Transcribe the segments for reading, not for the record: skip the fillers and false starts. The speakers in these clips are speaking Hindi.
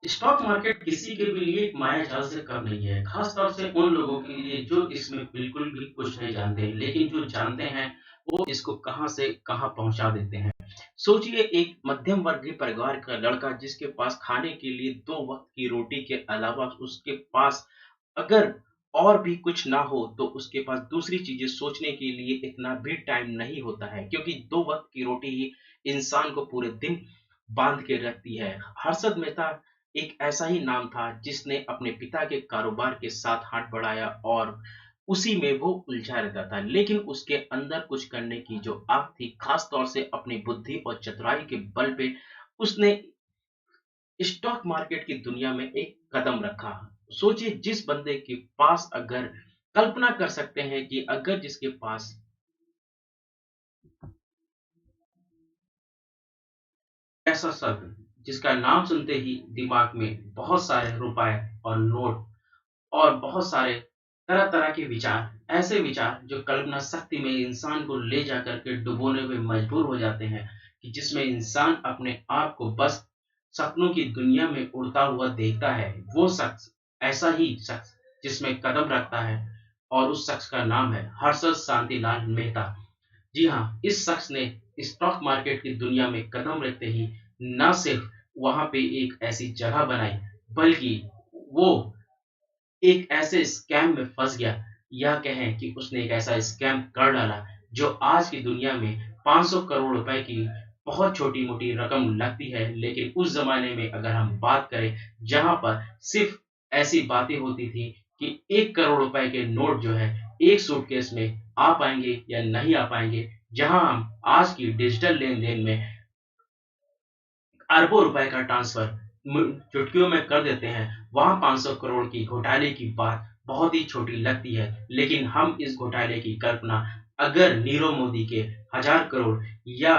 स्टॉक मार्केट किसी के भी लिए एक मायाजाल से कम नहीं है, खास तौर से उन लोगों के लिए जो इसमें बिल्कुल भी कुछ नहीं जानते, लेकिन जो जानते हैं वो इसको कहां से कहां पहुंचा देते हैं। सोचिए, एक मध्यम वर्गीय परिवार का लड़का जिसके पास खाने के लिए दो वक्त की रोटी के अलावा उसके पास अगर और भी कुछ ना हो तो उसके पास दूसरी चीजें सोचने के लिए इतना भी टाइम नहीं होता है, क्योंकि दो वक्त की रोटी ही इंसान को पूरे दिन बांध के रखती है। हर्षद मेहता एक ऐसा ही नाम था जिसने अपने पिता के कारोबार के साथ हाथ बढ़ाया और उसी में वो उलझा रहता था, लेकिन उसके अंदर कुछ करने की जो आग थी, खास तौर से अपनी बुद्धि और चतुराई के बल पे उसने स्टॉक मार्केट की दुनिया में एक कदम रखा। सोचिए, जिस बंदे के पास अगर कल्पना कर सकते हैं कि अगर जिसके पास ऐसा शब्द जिसका नाम सुनते ही दिमाग में बहुत सारे रुपए और नोट और बहुत सारे तरह-तरह के विचार, ऐसे विचार जो कल्पना शक्ति में इंसान को ले जाकर के डुबोने में मजबूर हो जाते हैं, कि जिसमें इंसान अपने आप को बस सपनों की दुनिया में उड़ता हुआ देखता है। वो शख्स, ऐसा ही शख्स जिसमें कदम रखता है, और उस शख्स का नाम है हर्षद शांतिलाल मेहता। जी हाँ, इस शख्स ने स्टॉक मार्केट की दुनिया में कदम रखते ही न सिर्फ वहाँ पे एक ऐसी जगह बनाई, बल्कि वो एक ऐसे स्कैम में फँस गया, या कहें कि उसने एक ऐसा स्कैम कर डाला, जो आज की दुनिया में 500 करोड़ रुपए की बहुत छोटी-मोटी रकम लगती है। लेकिन उस ज़माने में अगर हम बात करें, जहाँ पर सिर्फ़ ऐसी बातें होती थी कि 1 करोड़ रुपए के नोट जो है, एक सूटकेस में आ पाएँगे या नहीं आ पाएँगे, जहाँ हम आज की डिजिटल लेन-देन में अरबों रुपए का ट्रांसफर चुटकियों में कर देते हैं, वहाँ 500 करोड़ की घोटाले की बात बहुत ही छोटी लगती है। लेकिन हम इस घोटाले की कल्पना अगर नीरव मोदी के 1000 करोड़ या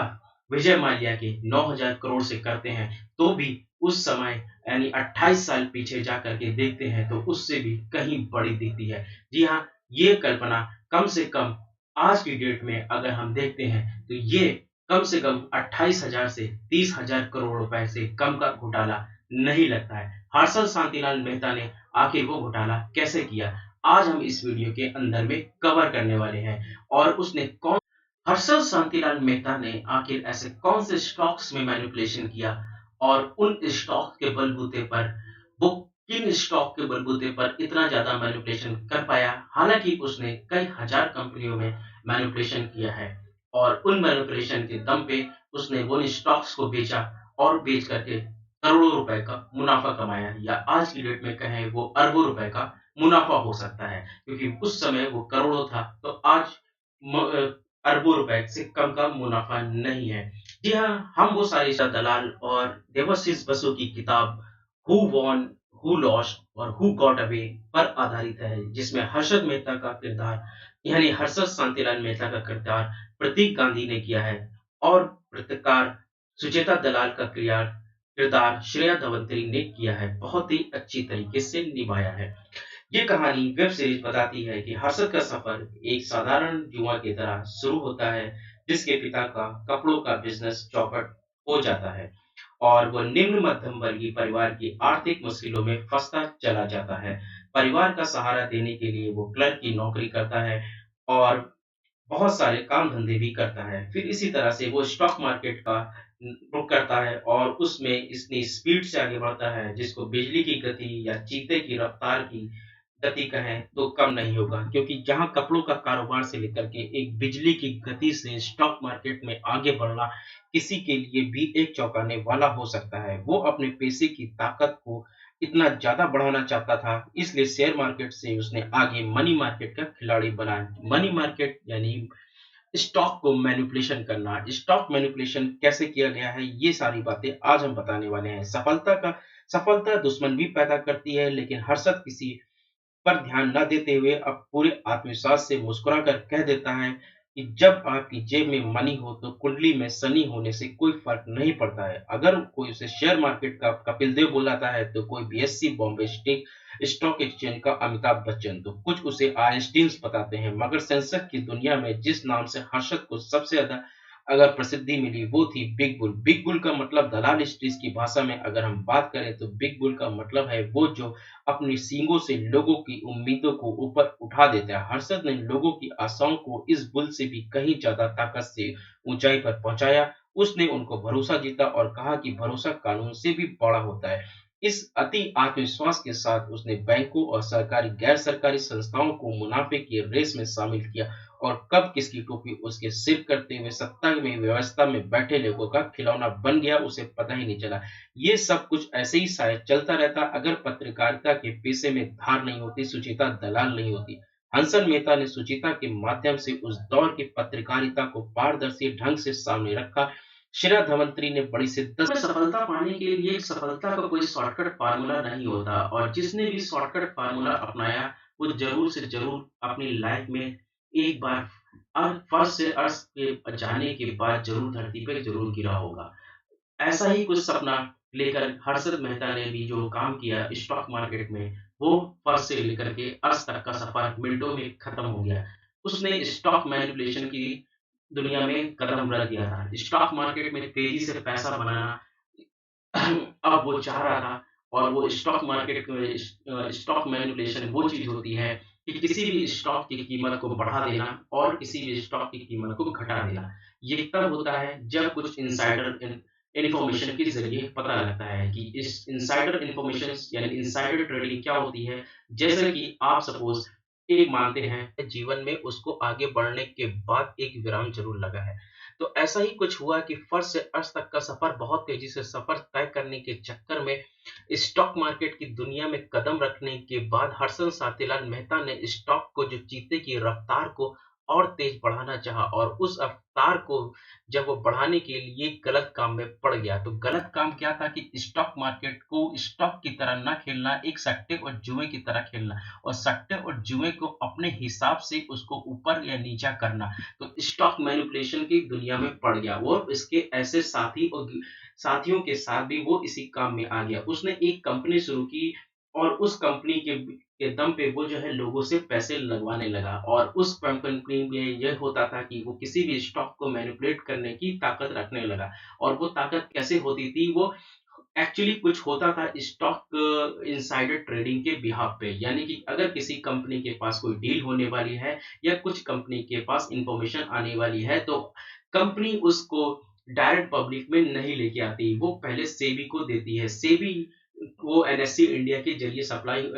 विजय माल्या के 9000 करोड़ से करते हैं, तो भी उस समय यानी 28 साल पीछे जा करके देखते हैं तो उससे भी कहीं बड़ी दिखती है। जी हाँ, ये कल्पना कम से कम आज की डेट में अगर हम देखते हैं तो ये कम से कम 28,000 से 30,000 करोड़ रुपए से कम का घोटाला नहीं लगता है। हर्षद शांतिलाल मेहता ने आखिर वो घोटाला कैसे किया? आज हम इस वीडियो के अंदर में कवर करने वाले हैं, और उसने कौन हर्षद शांतिलाल मेहता ने आखिर ऐसे कौन से स्टॉक्स में मैनिपुलेशन किया, और उन स्टॉक के बलबूते पर वो किन स्टॉक के बलबूते पर इतना ज़्यादा मैनिपुलेशन कर पाया? हालाँकि उसने कई हज़ार कंपनियों में मैनिपुलेशन किया है, और उन मैनिपुलेशन के दम पे उसने उन स्टॉक्स को बेचा, और बेच करके करोड़ों रुपए का मुनाफा कमाया, या आज की डेट में कहें वो अरबों रुपए का मुनाफा हो सकता है, क्योंकि उस समय वो करोड़ों था तो आज अरबों रुपए से कम का मुनाफा नहीं है। जी हाँ, हम वो सारे दलाल और देवाशीष बसु की किताब हु वॉन, हु लॉस्ट और हु गॉट अवे पर आधारित है, जिसमें हर्षद मेहता का किरदार यानी हर्षद शांतिलाल मेहता का किरदार प्रतीक गांधी ने किया है, और पत्रकार सुचेता दलाल का किरदार श्रेया धवंतरी ने किया है, बहुत ही अच्छी तरीके से निभाया है। ये कहानी वेब सीरीज बताती है कि हर्षद का सफर एक साधारण युवा की तरह शुरू होता है, जिसके पिता का कपड़ों का बिजनेस चौपट हो जाता है, और वह निम्न मध्यम वर्गीय परिवार की आर्थिक मुश्किलों में फंसता चला जाता है। परिवार का सहारा देने के लिए वो क्लर्क की नौकरी करता है, और बहुत सारे काम धंधे भी करता है। फिर इसी तरह से वो स्टॉक मार्केट का रुख करता है, और उसमें इतनी स्पीड से आगे बढ़ता है जिसको बिजली की गति या चीते की रफ्तार की गति कहें तो कम नहीं होगा, क्योंकि जहाँ कपड़ों का कारोबार से लेकर के एक बिजली की गति से स्टॉक मार्केट में आगे बढ़ना किसी के लिए भी एक चौंकाने वाला हो सकता है। वो अपने पैसे की ताकत को इतना ज़्यादा बढ़ाना चाहता था, इसलिए शेयर मार्केट से उसने आगे मनी मार्केट का खिलाड़ी बना। मनी मार्केट यानी स्टॉक को मैनिपुलेशन करना। स्टॉक मैनिपुलेशन कैसे किया गया है, ये सारी बातें आज हम बताने वाले हैं। सफलता दुश्मन भी पैदा करती है, लेकिन हर्षद किसी पर ध्यान न देते हुए अब पूरे आत्मविश्वास से मुस्कुराकर कह देता है कि जब आपकी जेब में मनी हो तो कुंडली में शनि होने से कोई फर्क नहीं पड़ता है। अगर कोई उसे शेयर मार्केट का कपिल देव बुलाता है तो कोई बीएससी बॉम्बे स्टॉक एक्सचेंज का अमिताभ बच्चन, तो कुछ उसे आइंस्टीन बताते हैं, मगर सेंसेक्स की दुनिया में जिस नाम से हर्षद को सबसे ज्यादा अगर प्रसिद्धि मिली वो थी बिग बुल। बिग बुल का मतलब दलाल स्ट्रीट की भाषा में अगर हम बात करें तो बिग बुल का मतलब है वो जो अपनी सींगों से लोगों की उम्मीदों को ऊपर उठा देता है। हर्षद ने लोगों की आशाओं को इस बुल से भी कहीं ज़्यादा ताकत से ऊँचाई पर पहुँचाया। उसने उनको भरोसा जीता और कहा कि भरोसा कानून से भी बड़ा होता है। इस अति आत्मविश्वास के साथ उसने बैंकों और सरकारी गैर सरकारी संस्थाओं को मुनाफे की रेस में शामिल किया और कब किसकी टोपी उसके सिर करते हुए सत्ता में व्यवस्था में बैठे लोगों का खिलौना बन गया उसे पता ही नहीं चला। ये सब कुछ ऐसे ही शायद चलता रहता अगर पत्रकारिता के पेशे में धार नहीं होती, सुचिता दलाल नहीं होती। हंसन मेहता ने सुचिता के माध्यम से उस दौर की पत्रकारिता को पारदर्शी ढंग से सामने रखा। श्रेया धवंतरी ने बड़ी शिद्दत में सफलता पाने के लिए सफलता का कोई शॉर्टकट फार्मूला नहीं होता और जिसने भी शॉर्टकट फार्मूला अपनाया वो ज़रूर से ज़रूर अपनी लाइफ में एक बार फर्श से अर्श पे जाने के बाद ज़रूर धरती पे ज़रूर गिरा होगा। ऐसा ही कुछ सपना लेकर हर्षद मेहता ने भी जो काम किया स्टॉक मार्केट में, वो फर्श से लेकर के अर्श तक का सफ़र मिनटों में खत्म हो गया। उसने स्टॉक मैनिपुलेशन की दुनिया में कदम रख दिया था। स्टॉक मार्केट में तेज़ी से पैसा बनाना अब वो चाह रहा था और वो स्टॉक मार्केट में स्टॉक मैनिपुलेशन वो चीज़ होती है कि किसी भी स्टॉक की कीमत को बढ़ा देना और किसी भी स्टॉक की कीमत को घटा देना। ये तब होता है जब कुछ इनसाइडर इन्फॉर्मेशन के ज़रिए पता लगता है कि इस इनसाइडर इन्फॉर्मेशन यानी इनसाइडर ट्रेडिंग क्या होती है। जैसे कि आप सपोज़ एक मानते हैं जीवन में उसको आगे बढ़ने के बाद एक विराम ज़रूर लगा है। तो ऐसा ही कुछ हुआ कि फर्श से अर्श तक का सफ़र बहुत तेज़ी से सफ़र तय करने के चक्कर में स्टॉक मार्केट की दुनिया में कदम रखने के बाद हर्षद साथीलाल मेहता ने स्टॉक को जो चीते की रफ्तार को और तेज़ बढ़ाना चाहा और उस रफ्तार को जब वो बढ़ाने के लिए गलत काम में पड़ गया। तो गलत काम क्या था कि स्टॉक मार्केट को स्टॉक की तरह ना खेलना, एक सट्टे और जुए की तरह खेलना और सट्टे और जुए को अपने हिसाब से उसको ऊपर या नीचा करना। तो स्टॉक मैनिपुलेशन की दुनिया में पड़ गया वो इसके ऐसे साथी और साथियों के साथ भी वो इसी काम में आ गया। उसने एक कंपनी शुरू की और उस कंपनी के दम पे वो जो है लोगों से पैसे लगवाने लगा और उस कंपनी में ये होता था कि वो किसी भी स्टॉक को मैनिपुलेट करने की ताकत रखने लगा और वो ताकत कैसे होती थी वो एक्चुअली कुछ होता था स्टॉक इनसाइडर ट्रेडिंग के बिहाफ़ पे यानी कि अगर किसी कंपनी के पास कोई डील होने वाली है या कुछ कंपनी के पास इन्फॉर्मेशन आने वाली है तो कंपनी उसको डायरेक्ट पब्लिक में नहीं लेके आती, वो पहले सेबी को देती है। सेबी वो एनएससी इंडिया के ज़रिए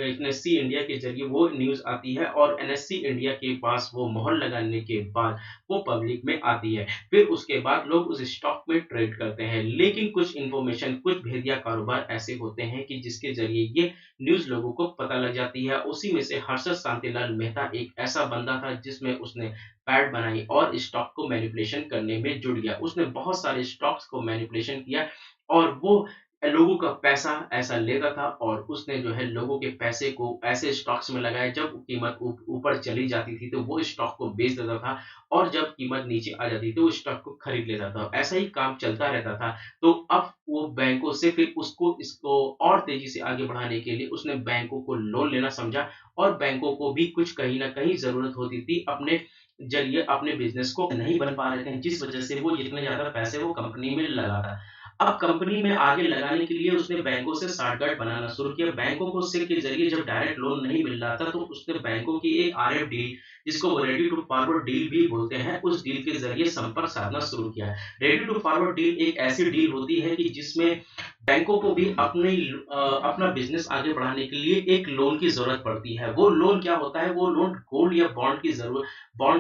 एनएससी इंडिया के ज़रिए वो न्यूज़ आती है और एनएससी इंडिया के पास वो मोहर लगाने के बाद वो पब्लिक में आती है। फिर उसके बाद लोग उस स्टॉक में ट्रेड करते हैं। लेकिन कुछ इन्फॉर्मेशन, कुछ भेदिया कारोबार ऐसे होते हैं कि जिसके ज़रिए ये न्यूज़ लोगों को पता लग जाती है। उसी में से हर्षद शांतिलाल मेहता एक ऐसा बंदा था जिसमें उसने पैड बनाई और स्टॉक को मैनिपुलेशन करने में जुट गया। उसने बहुत सारे स्टॉक्स को मैनिपुलेशन किया और वो लोगों का पैसा ऐसा लेता था और उसने जो है लोगों के पैसे को ऐसे स्टॉक्स में लगाया जब कीमत ऊपर चली जाती थी तो वो स्टॉक को बेच देता था और जब कीमत नीचे आ जाती थी तो उस स्टॉक को खरीद लेता था। ऐसा ही काम चलता रहता था। तो अब वो बैंकों से फिर उसको इसको और तेज़ी से आगे बढ़ाने के लिए उसने बैंकों को लोन लेना समझा और बैंकों को भी कुछ कहीं न कहीं ज़रूरत होती थी अपने ज़रिए अपने बिज़नेस को नहीं बन पा रहे थे जिस वज़ह से वो जितने ज़्यादा पैसे वो कंपनी में लगाता। अब कंपनी में आगे लगाने के लिए उसने बैंकों से शॉर्टकट बनाना शुरू किया। बैंकों को सिक्के के ज़रिए जब डायरेक्ट लोन नहीं मिल रहा था, तो उसने बैंकों की एक आरएफ डील, जिसको वो रेडी टू फॉरवर्ड डील भी बोलते हैं, उस डील के ज़रिए संपर्क साधना शुरू किया। रेडी टू फॉरवर्ड डील एक ऐसी डील होती है कि जिसमें बैंकों को भी अपना बिज़नेस आगे बढ़ाने के लिए एक लोन की ज़रूरत पड़ती है। वो लोन क्या होता है? वो लोन गोल्ड या बॉन्ड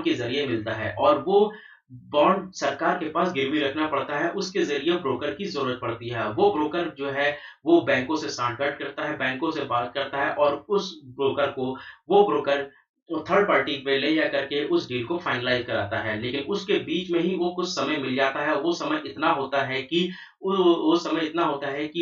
के ज़रिए मिलता है और वो बॉन्ड सरकार के पास गिरवी रखना पड़ता है, उसके ज़रिए ब्रोकर की ज़रूरत पड़ती है। वो ब्रोकर जो है, वो बैंकों से सांठगांठ करता है, बैंकों से बात करता है और वो ब्रोकर थर्ड पार्टी पे ले जा करके उस डील को फाइनलाइज़ कराता है। लेकिन उसके बीच में ही वो कुछ समय मिल जाता है, वो समय इतना होता है कि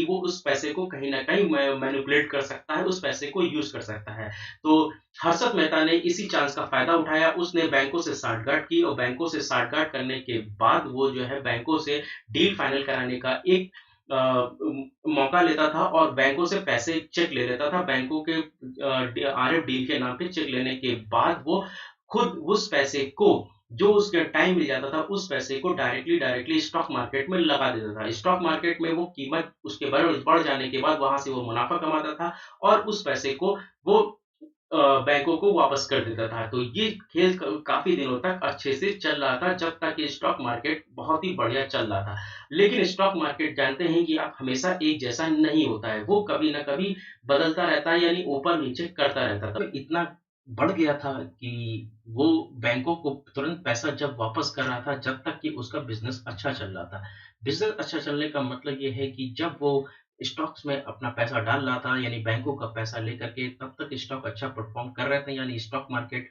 वो उस पैसे को कहीं न कहीं मैनिपुलेट कर सकता है, उस पैसे को यूज़ कर सकता है। तो हर्षद मेहता ने इसी चांस का फ़ायदा उठाया, उसने बैंकों से साठगांठ की और बैंकों से साठगांठ करने के बाद वो जो है बैंकों से डील फाइनल कराने का एक मौका लेता था और बैंकों से पैसे चेक ले लेता था। बैंकों के आरएफ डील के नाम पे चेक लेने के बाद वो खुद उस पैसे को जो उसके टाइम मिल जाता था, उस पैसे को डायरेक्टली डायरेक्टली स्टॉक मार्केट में लगा देता था। स्टॉक मार्केट में वो कीमत उसके बढ़ जाने के बाद वहाँ से वो मुनाफ़ा कमाता था और उस पैसे को वो बैंकों को वापस कर देता था। तो ये खेल काफ़ी दिनों तक अच्छे से चल रहा था, जब तक कि स्टॉक मार्केट बहुत ही बढ़िया चल रहा था। लेकिन स्टॉक मार्केट जानते हैं कि आप हमेशा एक जैसा नहीं होता है, वो कभी न कभी बदलता रहता है, यानी ऊपर-नीचे करता रहता था। तो इतना बढ़ गया था कि वो बैंकों को तुरंत पैसा जब वापस कर रहा था, जब तक कि उसका बिज़नेस अच्छा चल रहा था। बिज़नेस अच्छा चलने का मतलब ये है कि जब वो स्टॉक्स में अपना पैसा डाल रहा था, यानी बैंकों का पैसा लेकर के, तब तक स्टॉक अच्छा परफ़ॉर्म कर रहे थे, यानी स्टॉक मार्केट,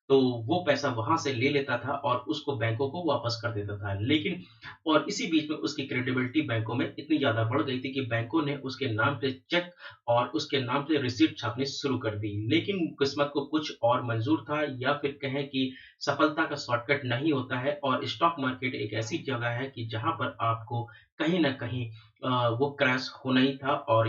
तो वो पैसा वहाँ से ले लेता था और उसको बैंकों को वापस कर देता था। लेकिन और इसी बीच में उसकी क्रेडिबिलिटी बैंकों में इतनी ज़्यादा बढ़ गई थी कि बैंकों ने उसके नाम पे चेक और उसके नाम पे रिसीप्ट छापनी शुरू कर दी। लेकिन किस्मत को कुछ और मंज़ूर था, या फिर कहें कि सफलता का शॉर्टकट नहीं होता है, और स्टॉक मार्केट एक ऐसी जगह है कि जहाँ पर आपको कहीं न कहीं वो क्रैश होना ही था, और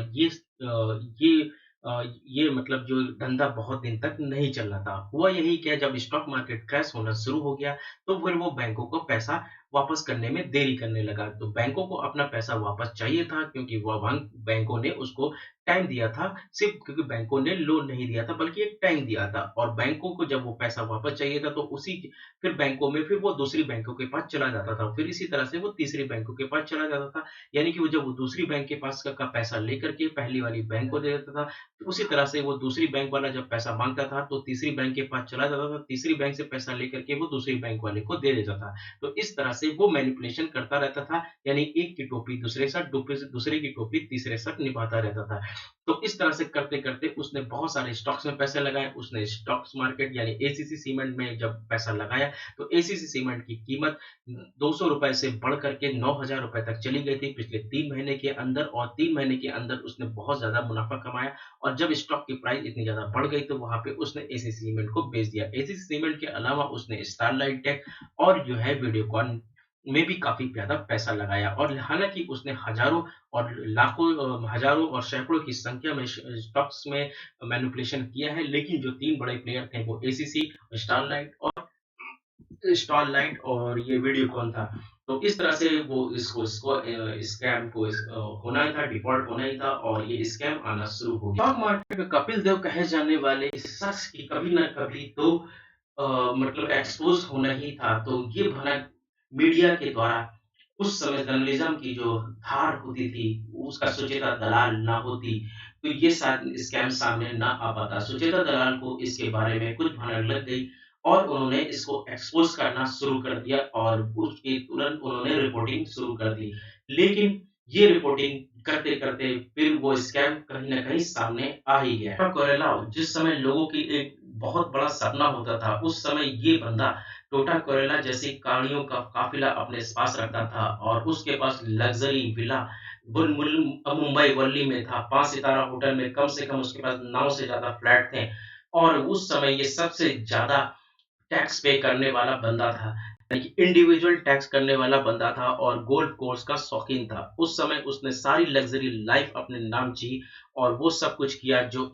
ये मतलब जो धंधा बहुत दिन तक नहीं चल रहा था। हुआ यही क्या, जब स्टॉक मार्केट क्रैश होना शुरू हो गया, तो फिर वो बैंकों को पैसा वापस करने में देरी करने लगा। तो बैंकों को अपना पैसा वापस चाहिए था, क्योंकि बैंकों ने उसको टाइम दिया था, सिर्फ़ क्योंकि बैंकों ने लोन नहीं दिया था, बल्कि एक टाइम दिया था, और बैंकों को जब वो पैसा वापस चाहिए था, तो फिर बैंकों में फिर वो दूसरी बैंकों के पास चला जाता था। फिर इसी तरह से वो तीसरी बैंकों के पास चला जाता था। यानी कि वो जब वो दूसरी बैंक के पास का पैसा लेकर के पहली वाली बैंक को दे देता था, तो उसी तरह से वो दूसरी बैंक वाला जब पैसा माँगता था, तो तीसरी बैंक के पास चला जाता था, तीसरी बैंक से पैसा लेकर के वो दूसरी बैंक वाले को दे देता था। तो इस तरह से वो मैनिपुलेशन करता रहता था, यानी एक की टोपी दूसरे साथ, दूसरे की टोपी तीसरे साथ निभाता रहता था। तो इस तरह से करते-करते उसने बहुत सारे स्टॉक्स में पैसे लगाए, उसने स्टॉक्स मार्केट यानी एसीसी सीमेंट में जब पैसा लगाया, तो एसीसी सीमेंट की कीमत ₹200 से बढ़ कर के ₹9,000 तक चली गई थी पिछले 3 महीने के अंदर, और 3 महीने के अंदर उसने बहुत ज़्यादा मुनाफ़ा कमाया, और जब स्टॉक की प्राइस इतनी ज़्यादा बढ़ गई, तो वहाँ पे उसने एसीसी सीमेंट को बेच दिया। एसीसी सीमेंट के अलावा उसने स्टरलाइट टेक और जो है वीडियोकॉन में भी काफ़ी ज़्यादा पैसा लगाया, और हालाँकि उसने हज़ारों और हज़ारों और सैकड़ों की संख्या में स्टॉक्स में मैनिपुलेशन किया है, लेकिन जो 3 बड़े प्लेयर थे वो एसीसी, स्टारलाइट और ये वीडियोकॉन था। तो इस तरह से वो इसको स्कैम को होना ही था, डिफ़ॉल्ट होना ही था, और ये स्कैम आना शुरू हो गया। स्टॉक मार्केट में कपिल देव कहे जाने वाले इस शख्स की कभी न कभी तो मतलब एक्सपोज़ होना ही था। तो ये भनक मीडिया के द्वारा, उस समय जर्नलिज़्म की जो धार होती थी, उसका सुचेता दलाल ना होती, तो ये शायद स्कैम सामने ना आ पाता। सुचेता दलाल को इसके बारे में कुछ भनक लग गई, और उन्होंने इसको एक्सपोज़ करना शुरू कर दिया, और उसकी तुरंत उन्होंने रिपोर्टिंग शुरू कर दी। लेकिन ये रिपोर्टिंग करते-करते फिर वो स्कैम कहीं न कहीं सामने आ ही गया। कोरेला जिस समय लोगों की एक बहुत बड़ा सपना होता था, उस समय ये बंदा टोटा कोरेला जैसी गाड़ियों का काफ़िला अपने पास रखता था, और उसके पास लग्ज़री विला मुंबई वर्ली में था, 5 सितारा होटल में कम से कम उसके पास 9 से ज़्यादा फ्लैट थे, और उस समय ये सबसे ज़्यादा टैक्स पे करने वाला बंदा था। यानी कि इंडिविजुअल टैक्स करने वाला बंदा था, और गोल्फ कोर्स का शौकीन था। उस समय उसने सारी लग्ज़री लाइफ़ अपने नाम की, और वो सब कुछ किया जो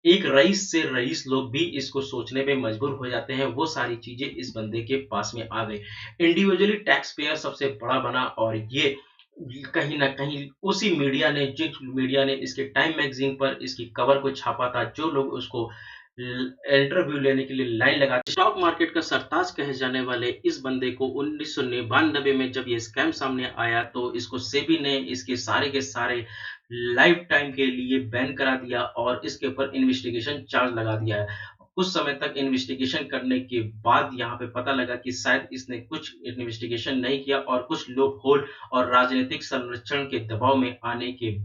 एक रईस से रईस लोग भी इसको सोचने पे मजबूर हो जाते हैं, वो सारी चीज़ें इस बंदे के पास में आ गई। इंडिविजुअली टैक्स पेयर सबसे बड़ा बना, और ये कहीं न कहीं उसी मीडिया ने, जिस मीडिया ने इसके टाइम मैगज़ीन पर इसकी कवर को छापा था, जो लोग उसको इंटरव्यू लेने के लिए लाइन लगाते। स्टॉक मार्केट का सरताज कहे जाने वाले इस बंदे को 1999 में जब ये स्कैम सामने आया, तो इसको सेबी ने इसके सारे के सारे लाइफ टाइम के लिए बैन करा दिया, और इसके ऊपर इन्वेस्टिगेशन चार्ज लगा दिया है। कुछ समय तक इन्वेस्टिगेशन करने के बाद यहाँ पे पता लगा कि शायद इसने कुछ इन्वेस्टिगेशन नहीं किया, और कुछ लूप होल और राजनीतिक संरक्षण के दबाव में आने के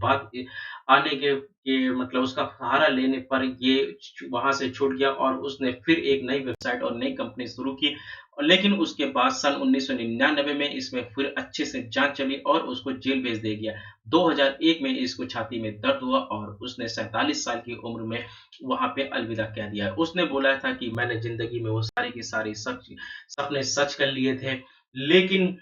मतलब उसका सहारा लेने पर ये वहाँ से छूट गया, और उसने फिर एक नई वेबसाइट और नई कंपनी शुरू की। लेकिन उसके बाद सन 1999 में इसमें फिर अच्छे से जाँच चली, और उसको जेल भेज दिया गया। 2001 में इसको छाती में दर्द हुआ, और उसने 47 साल की उम्र में वहाँ पे अलविदा कह दिया। उसने बोला था कि मैंने ज़िंदगी में वो सारी की सारी सपने सच कर लिए थे, लेकिन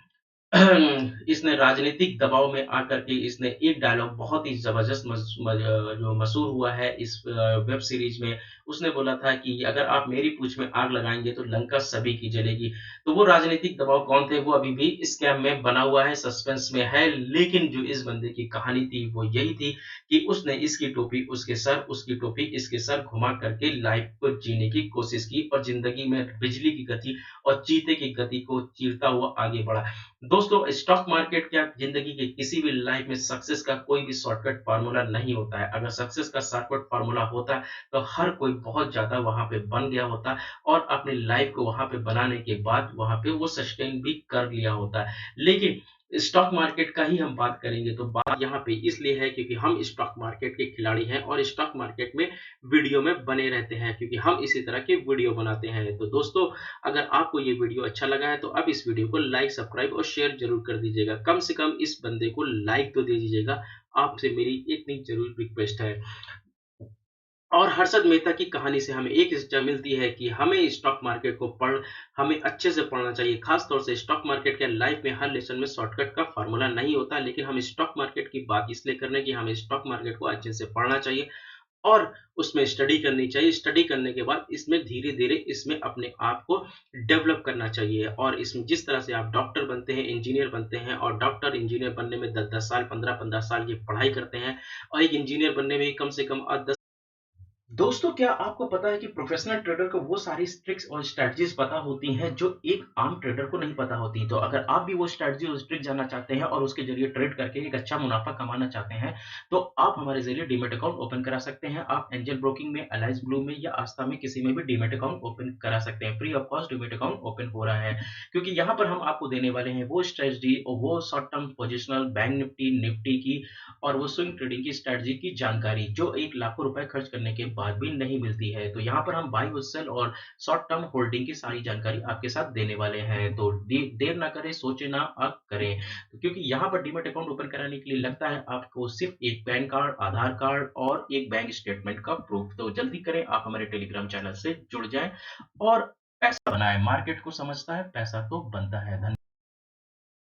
इसने राजनीतिक दबाव में आकर के इसने एक डायलॉग बहुत ही ज़बरदस्त जो मशहूर हुआ है इस वेब सीरीज़ में, उसने बोला था कि अगर आप मेरी पूँछ में आग लगाएँगे तो लंका सभी की जलेगी। तो वो राजनीतिक दबाव कौन थे? वो अभी भी स्कैम में बना हुआ है, सस्पेंस में है, लेकिन जो इस बंदे की कहानी थी वो यही थी कि उसने इसकी टोपी उसके सर, उसकी टोपी इसके सर घुमा करके लाइफ को जीने की कोशिश की और ज़िंदगी में बिजली की गति और चीते की गति को चीरता हुआ आगे बढ़ा। दोस्तों, स्टॉक मार्केट क्या ज़िंदगी की किसी भी लाइफ में सक्सेस का कोई भी शॉर्टकट फ़ॉर्मूला नहीं होता है। अगर सक्सेस का शॉर्टकट फ़ॉर्मूला होता तो हर कोई बहुत ज़्यादा वहाँ पे बन गया होता और अपनी लाइफ को वहाँ पे बनाने के बाद वहाँ पे वो सस्टेन भी कर लिया होता। लेकिन स्टॉक मार्केट का ही हम बात करेंगे तो बात यहाँ पे इसलिए है क्योंकि हम स्टॉक मार्केट के खिलाड़ी हैं और स्टॉक मार्केट में वीडियो में बने रहते हैं क्योंकि हम इसी तरह के वीडियो बनाते हैं। तो दोस्तों, अगर आपको ये वीडियो अच्छा लगा है तो आप इस वीडियो को लाइक, सब्सक्राइब और शेयर ज़रूर कर दीजिएगा। कम से कम इस बंदे को लाइक तो दे दीजिएगा, आपसे मेरी इतनी ज़रूर रिक्वेस्ट है। और हर्षद मेहता की कहानी से हमें एक शिक्षा मिलती है कि हमें स्टॉक मार्केट को हमें अच्छे से पढ़ना चाहिए। खास तौर से स्टॉक मार्केट के लाइफ में हर लेसन में शॉर्टकट का फ़ॉर्मूला नहीं होता, लेकिन हम स्टॉक मार्केट की बात इसलिए कर रहे हैं कि हमें स्टॉक मार्केट को अच्छे से पढ़ना चाहिए और उसमें स्टडी करनी चाहिए। स्टडी करने के बाद इसमें धीरे-धीरे इसमें अपने आप को डेवलप करना चाहिए और इसमें जिस तरह से आप डॉक्टर बनते हैं, इंजीनियर बनते हैं और डॉक्टर, इंजीनियर बनने में 10-10 साल, 15-15 साल की पढ़ाई करते हैं और एक इंजीनियर बनने में कम से कम 10। दोस्तों, क्या आपको पता है कि प्रोफेशनल ट्रेडर को वो सारी ट्रिक्स और स्ट्रैटेजीज़ पता होती हैं जो एक आम ट्रेडर को नहीं पता होती। तो अगर आप भी वो स्ट्रैटेजी और ट्रिक जानना चाहते हैं और उसके ज़रिए ट्रेड करके एक अच्छा मुनाफ़ा कमाना चाहते हैं, तो आप हमारे ज़रिए डीमैट अकाउंट ओपन करा सकते हैं। आप एंजल ब्रोकिंग में, अलाइस ब्लू में या आस्था में किसी में भी डीमैट अकाउंट ओपन करा सकते हैं। Free of cost demat account open हो रहा है क्योंकि यहाँ पर हम आपको देने वाले हैं वो स्ट्रैटेजी और वो short term positional bank Nifty, Nifty की और वो स्विंग ट्रेडिंग की स्ट्रैटेजी की जानकारी जो एक लाखों रुपए खर्च करने के बाद भी नहीं मिलती है। तो यहाँ पर हम बाय और सेल और शॉर्ट टर्म होल्डिंग की सारी जानकारी आपके साथ देने वाले हैं। तो देर ना करें, सोचे ना अब करें। तो क्योंकि यहाँ पर डीमैट अकाउंट ओपन कराने के लिए लगता है आपको सिर्फ एक पैन कार्ड, आधार कार्ड और एक बैंक स्टेटमेंट का प्रूफ। तो जल्दी करें, आप हमारे टेलीग्राम चैनल से जुड़ जाएँ और पैसा बनाएँ। मार्केट को समझता है, पैसा तो बनता है। धन्य